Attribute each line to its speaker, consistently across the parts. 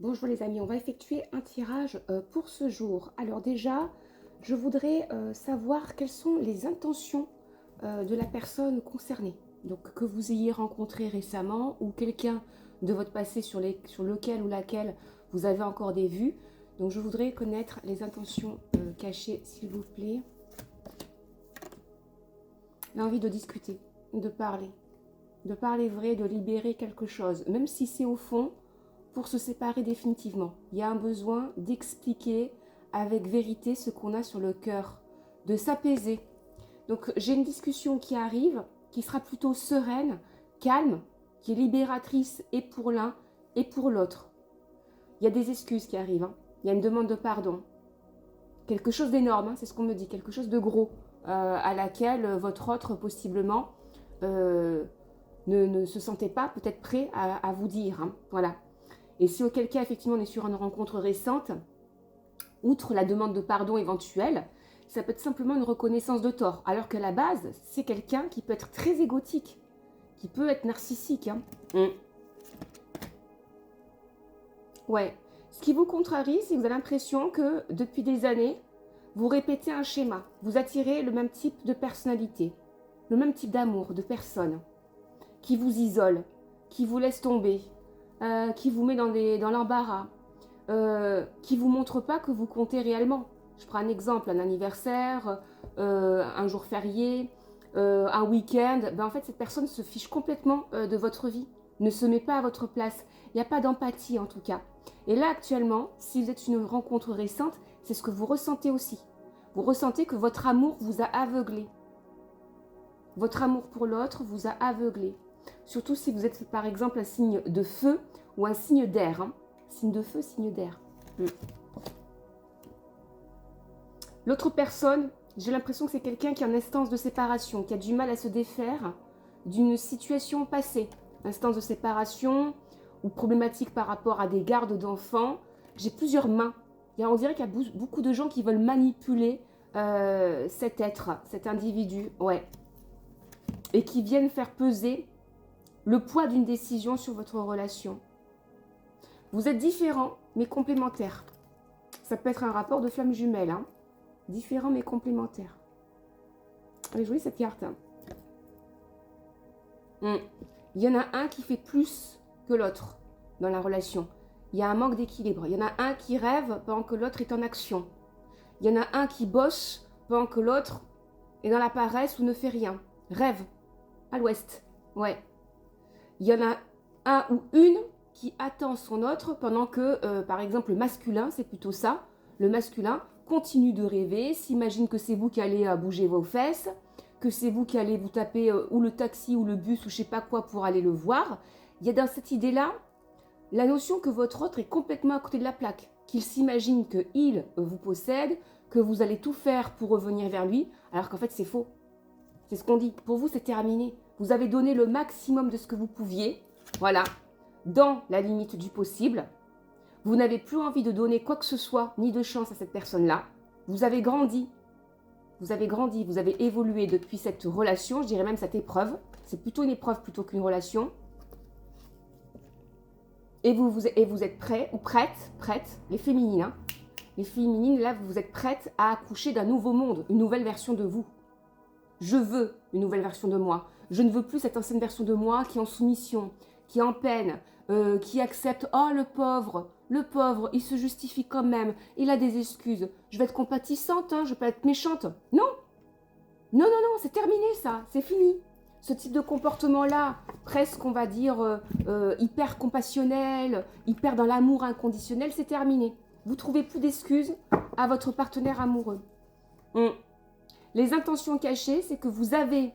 Speaker 1: Bonjour les amis, on va effectuer un tirage pour ce jour. Alors déjà, je voudrais savoir quelles sont les intentions de la personne concernée. Donc que vous ayez rencontré récemment ou quelqu'un de votre passé sur lequel ou laquelle vous avez encore des vues. Donc je voudrais connaître les intentions cachées, s'il vous plaît. L'envie de discuter, de parler vrai, de libérer quelque chose, même si c'est au fond pour se séparer définitivement. Il y a un besoin d'expliquer avec vérité ce qu'on a sur le cœur, de s'apaiser. Donc j'ai une discussion qui arrive, qui sera plutôt sereine, calme, qui est libératrice et pour l'un et pour l'autre. Il y a des excuses qui arrivent, hein. Il y a une demande de pardon. Quelque chose d'énorme, hein, c'est ce qu'on me dit, quelque chose de gros, à laquelle votre autre possiblement ne se sentait pas peut-être prêt à vous dire. Hein, voilà. Et si auquel cas, effectivement, on est sur une rencontre récente, outre la demande de pardon éventuelle, ça peut être simplement une reconnaissance de tort. Alors qu'à la base, c'est quelqu'un qui peut être très égotique, qui peut être narcissique. Hein. Ouais. Ce qui vous contrarie, c'est que vous avez l'impression que depuis des années, vous répétez un schéma. Vous attirez le même type de personnalité, le même type d'amour, de personne, qui vous isole, qui vous laisse tomber, qui vous met dans l'embarras, qui ne vous montre pas que vous comptez réellement. Je prends un exemple, un anniversaire, un jour férié, un week-end. Ben, en fait, cette personne se fiche complètement de votre vie, ne se met pas à votre place. Il n'y a pas d'empathie en tout cas. Et là, actuellement, si vous êtes une rencontre récente, c'est ce que vous ressentez aussi. Vous ressentez que votre amour vous a aveuglé. Votre amour pour l'autre vous a aveuglé. Surtout si vous êtes par exemple un signe de feu ou un signe d'air. Hein. Signe de feu, signe d'air. L'autre personne, j'ai l'impression que c'est quelqu'un qui est en instance de séparation, qui a du mal à se défaire d'une situation passée. Instance de séparation ou problématique par rapport à des gardes d'enfants. J'ai plusieurs mains. On dirait qu'il y a beaucoup de gens qui veulent manipuler cet être, cet individu. Ouais. Et qui viennent faire peser le poids d'une décision sur votre relation. Vous êtes différents, mais complémentaires. Ça peut être un rapport de flamme jumelle. Hein. Différents, mais complémentaires. Elle est jolie cette carte. Il y en a un qui fait plus que l'autre dans la relation. Il y a un manque d'équilibre. Il y en a un qui rêve pendant que l'autre est en action. Il y en a un qui bosse pendant que l'autre est dans la paresse ou ne fait rien. Rêve. À l'ouest. Ouais. Il y en a un ou une qui attend son autre pendant que, par exemple, le masculin, c'est plutôt ça, le masculin continue de rêver, s'imagine que c'est vous qui allez bouger vos fesses, que c'est vous qui allez vous taper ou le taxi ou le bus ou je sais pas quoi pour aller le voir. Il y a dans cette idée-là la notion que votre autre est complètement à côté de la plaque, qu'il s'imagine qu'il vous possède, que vous allez tout faire pour revenir vers lui, alors qu'en fait c'est faux. C'est ce qu'on dit. Pour vous, c'est terminé. Vous avez donné le maximum de ce que vous pouviez. Voilà. Dans la limite du possible. Vous n'avez plus envie de donner quoi que ce soit, ni de chance à cette personne-là. Vous avez grandi. Vous avez grandi. Vous avez évolué depuis cette relation. Je dirais même cette épreuve. C'est plutôt une épreuve plutôt qu'une relation. Et vous êtes prêts ou prêtes, les féminines. Hein. Les féminines, là, vous êtes prêtes à accoucher d'un nouveau monde, une nouvelle version de vous. Je veux une nouvelle version de moi. Je ne veux plus cette ancienne version de moi qui est en soumission, qui est en peine, qui accepte « Oh, le pauvre, il se justifie quand même, il a des excuses. Je vais être compatissante, hein, je ne vais pas être méchante. » Non, non, non, non, c'est terminé ça, c'est fini. Ce type de comportement-là, presque on va dire hyper compassionnel, hyper dans l'amour inconditionnel, c'est terminé. Vous ne trouvez plus d'excuses à votre partenaire amoureux. Les intentions cachées, c'est que vous avez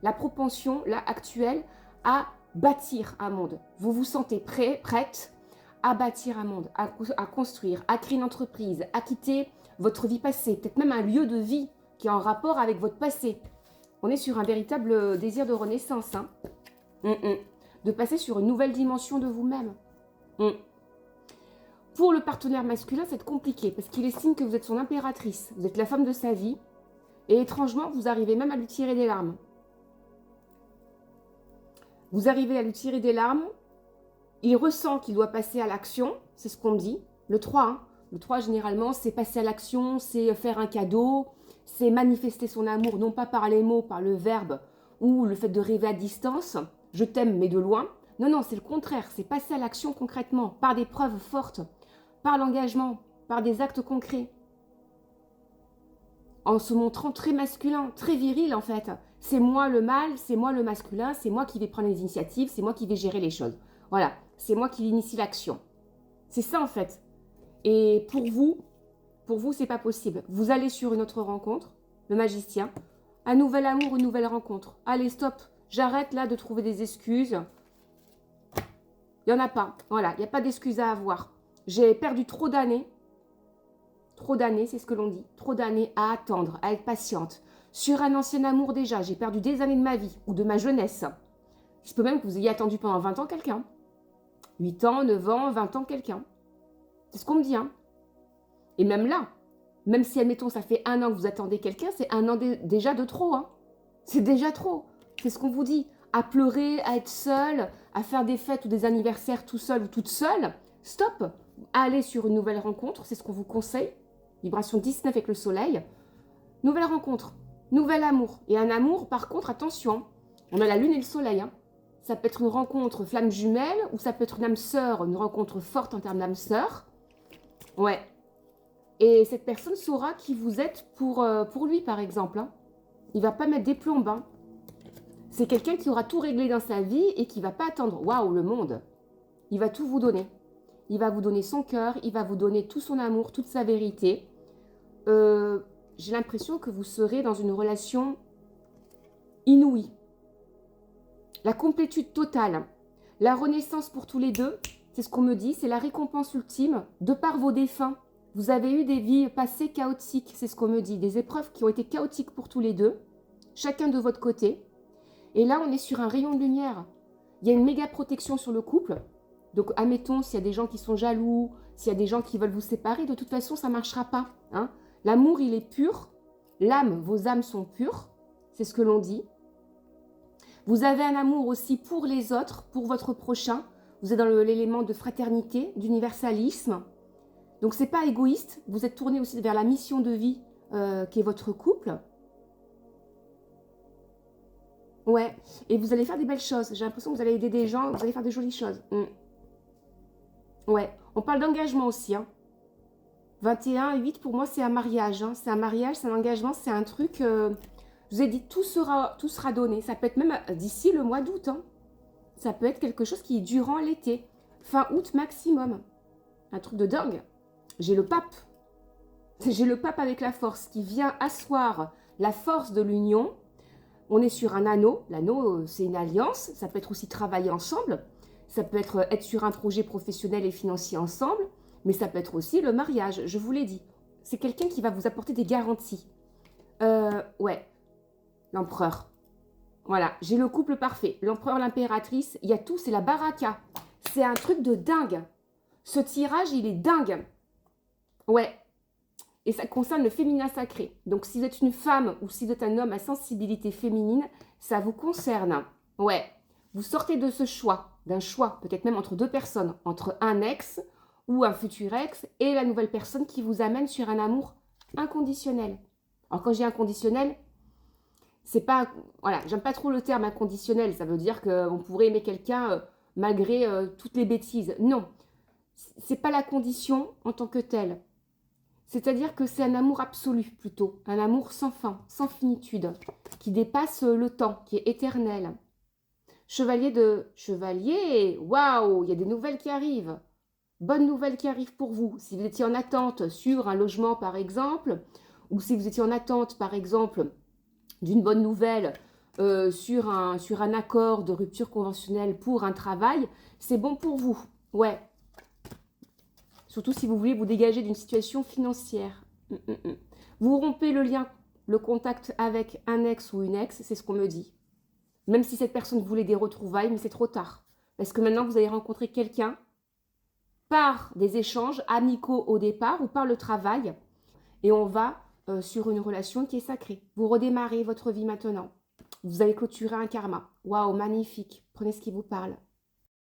Speaker 1: la propension, là, actuelle, à bâtir un monde. Vous vous sentez prête à bâtir un monde, à construire, à créer une entreprise, à quitter votre vie passée, peut-être même un lieu de vie qui est en rapport avec votre passé. On est sur un véritable désir de renaissance, hein. De passer sur une nouvelle dimension de vous-même. Pour le partenaire masculin, c'est compliqué parce qu'il estime que vous êtes son impératrice, vous êtes la femme de sa vie. Et étrangement, vous arrivez même à lui tirer des larmes. Vous arrivez à lui tirer des larmes Il ressent qu'il doit passer à l'action, c'est ce qu'on me dit. Le 3, hein. Le 3, généralement, c'est passer à l'action, c'est faire un cadeau, c'est manifester son amour, non pas par les mots, par le verbe ou le fait de rêver à distance. Je t'aime, mais de loin. Non, non, c'est le contraire. C'est passer à l'action concrètement, par des preuves fortes, par l'engagement, par des actes concrets. En se montrant très masculin, très viril en fait. C'est moi le mâle, c'est moi le masculin, c'est moi qui vais prendre les initiatives, c'est moi qui vais gérer les choses. Voilà, c'est moi qui initie l'action. C'est ça en fait. Et pour vous, c'est pas possible. Vous allez sur une autre rencontre, le magicien, un nouvel amour, une nouvelle rencontre. Allez, stop, j'arrête là de trouver des excuses. Il n'y en a pas. Voilà, il n'y a pas d'excuses à avoir. J'ai perdu trop d'années, c'est ce que l'on dit, trop d'années à attendre, à être patiente. Sur un ancien amour déjà, j'ai perdu des années de ma vie ou de ma jeunesse. Je peux même que vous ayez attendu pendant 20 ans quelqu'un. 8 ans, 9 ans, 20 ans quelqu'un. C'est ce qu'on me dit, hein. Et même là, même si, admettons, ça fait 1 an que vous attendez quelqu'un, c'est 1 an déjà de trop, hein. C'est déjà trop. C'est ce qu'on vous dit. À pleurer, à être seul, à faire des fêtes ou des anniversaires tout seul ou toute seule. Stop. Allez sur une nouvelle rencontre, c'est ce qu'on vous conseille. Vibration 19 avec le soleil. Nouvelle rencontre, nouvel amour. Et un amour, par contre, attention, on a la lune et le soleil, hein. Ça peut être une rencontre flamme jumelle ou ça peut être une âme sœur, une rencontre forte en termes d'âme sœur. Ouais. Et cette personne saura qui vous êtes pour lui, par exemple, hein. Il ne va pas mettre des plombes, hein. C'est quelqu'un qui aura tout réglé dans sa vie et qui ne va pas attendre. Waouh, le monde. Il va tout vous donner. Il va vous donner son cœur, il va vous donner tout son amour, toute sa vérité. J'ai l'impression que vous serez dans une relation inouïe. La complétude totale. La renaissance pour tous les deux, c'est ce qu'on me dit, c'est la récompense ultime de par vos défunts. Vous avez eu des vies passées chaotiques, c'est ce qu'on me dit, des épreuves qui ont été chaotiques pour tous les deux, chacun de votre côté. Et là, on est sur un rayon de lumière. Il y a une méga protection sur le couple. Donc, admettons, s'il y a des gens qui sont jaloux, s'il y a des gens qui veulent vous séparer, de toute façon, ça ne marchera pas, hein. L'amour, il est pur. L'âme, vos âmes sont pures. C'est ce que l'on dit. Vous avez un amour aussi pour les autres, pour votre prochain. Vous êtes dans l'élément de fraternité, d'universalisme. Donc, ce n'est pas égoïste. Vous êtes tourné aussi vers la mission de vie qui est votre couple. Ouais. Et vous allez faire des belles choses. J'ai l'impression que vous allez aider des gens. Vous allez faire des jolies choses. Ouais. On parle d'engagement aussi, hein. 21, 8, pour moi, c'est un mariage, hein. C'est un mariage, c'est un engagement, c'est un truc... je vous ai dit, tout sera donné. Ça peut être même d'ici le mois d'août, hein. Ça peut être quelque chose qui est durant l'été. Fin août maximum. Un truc de dingue. J'ai le pape. J'ai le pape avec la force qui vient asseoir la force de l'union. On est sur un anneau. L'anneau, c'est une alliance. Ça peut être aussi travailler ensemble. Ça peut être sur un projet professionnel et financier ensemble. Mais ça peut être aussi le mariage, je vous l'ai dit. C'est quelqu'un qui va vous apporter des garanties. Ouais, l'empereur. Voilà, j'ai le couple parfait. L'empereur, l'impératrice, il y a tout, c'est la baraka. C'est un truc de dingue. Ce tirage, il est dingue. Ouais. Et ça concerne le féminin sacré. Donc, si vous êtes une femme ou si vous êtes un homme à sensibilité féminine, ça vous concerne. Ouais. Vous sortez de ce choix, d'un choix, peut-être même entre 2 personnes, entre un ex ou un futur ex et la nouvelle personne qui vous amène sur un amour inconditionnel. Alors quand je dis inconditionnel, c'est pas... Voilà, j'aime pas trop le terme inconditionnel, ça veut dire qu'on pourrait aimer quelqu'un malgré toutes les bêtises. Non, c'est pas la condition en tant que telle. C'est-à-dire que c'est un amour absolu plutôt, un amour sans fin, sans finitude, qui dépasse le temps, qui est éternel. Chevalier, waouh, il y a des nouvelles qui arrivent. Bonne nouvelle qui arrive pour vous. Si vous étiez en attente sur un logement, par exemple, ou si vous étiez en attente, par exemple, d'une bonne nouvelle sur un accord de rupture conventionnelle pour un travail, c'est bon pour vous. Ouais. Surtout si vous voulez vous dégager d'une situation financière. Vous rompez le lien, le contact avec un ex ou une ex, c'est ce qu'on me dit. Même si cette personne voulait des retrouvailles, mais c'est trop tard. Parce que maintenant, vous allez rencontrer quelqu'un par des échanges amicaux au départ ou par le travail. Et on va sur une relation qui est sacrée. Vous redémarrez votre vie maintenant. Vous allez clôturer un karma. Waouh, magnifique. Prenez ce qui vous parle.